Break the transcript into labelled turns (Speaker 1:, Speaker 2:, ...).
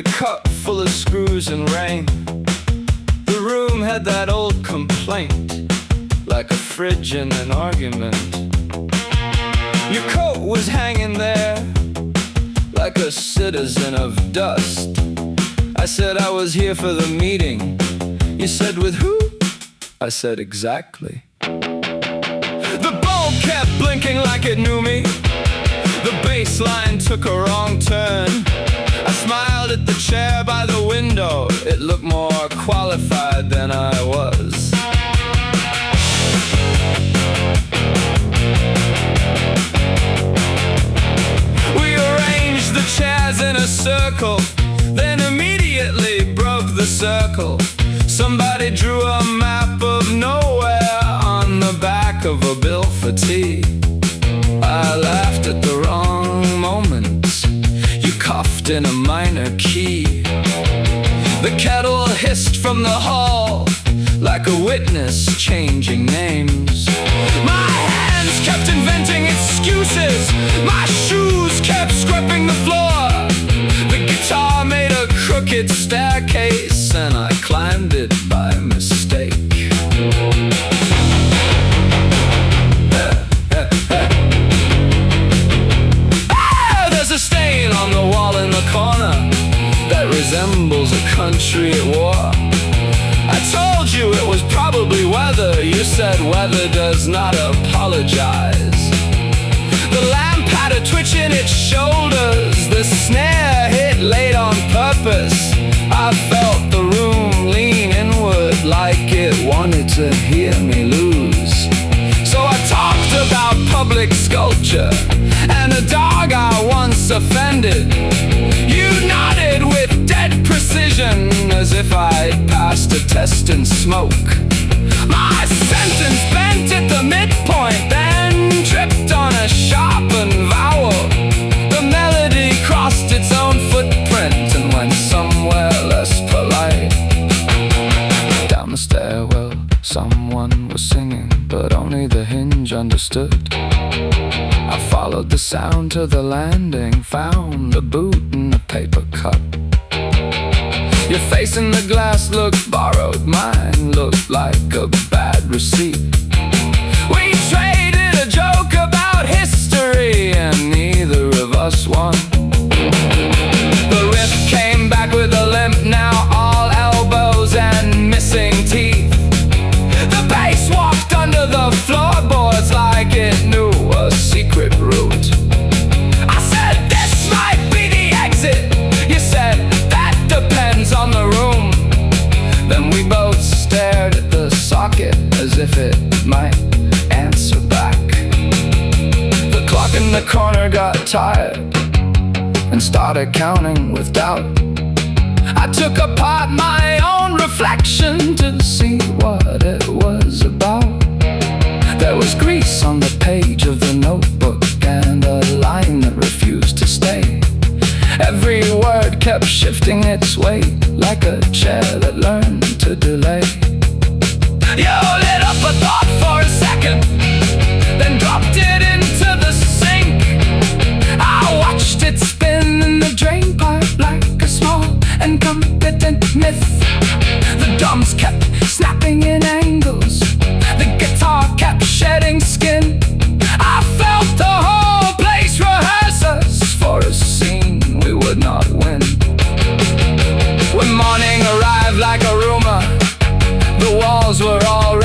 Speaker 1: the cup full of screws and rain. The room had that old complaint, like a fridge in an argument. Your coat was hanging there, like a citizen of dust. I said I was here for the meeting. You said, with who? I said, exactly. The bulb kept blinking like it knew me. The bass line took a wrong turn. I smiled at the chair by the window. It looked more qualified than I was. We arranged the chairs in a circle, then immediately broke the circle. Somebody drew a map of nowhere on the back of a bill for tea. I laughed at the wrong moments. You coughed in a minor key. The kettle hissed from the hall, like a witness changing names. My hands kept inventing excuses. My shoes kept scraping the floor. The guitar made a crooked staircase, and I climbed it by mistake. There's a stain on the wall in the corner that resembles a country at war. I told you it was probably weather. You said weather does not apologize. The lamp had a twitch in its shoulders. The snare hit late on purpose. I felt the room lean inward, like it wanted to hear me lose. So I talked about public sculpture and a dog I once offended. You nodded with dead precision, as if I'd passed a test in smoke. My sentence bent at the midpoint, then tripped on a sharpened vowel. The melody crossed its own footprint and went somewhere less polite. Down the stairwell, someone was singing, but only the hinge understood. I followed the sound to the landing, found a boot and a paper cup. Your face in the glass looked borrowed, mine looked like a bad receipt. We traded a joke about history and neither of us won. The riff came back with a limp, now all elbows and missing teeth. The bass walked under the floorboards like it knew a secret route. I said, this might be the exit. You said, that depends on the room. Then we both stared at the socket as if it might answer back. The clock in the corner got tired and started counting with doubt. I took apart my own reflection to see what it was about. There was grease on the page of the notebook and a line that refused to stay. Every word kept shifting its weight, like a chair that learned to delay. You lit up a thought for a second, then dropped it into the sink. I watched it spin in the drain pipe like a small and competent myth. The drums kept snapping in angles, the guitar kept shedding skin. I felt the whole place rehearse us for a scene we would not win. When morning arrived like a rumor, the walls were all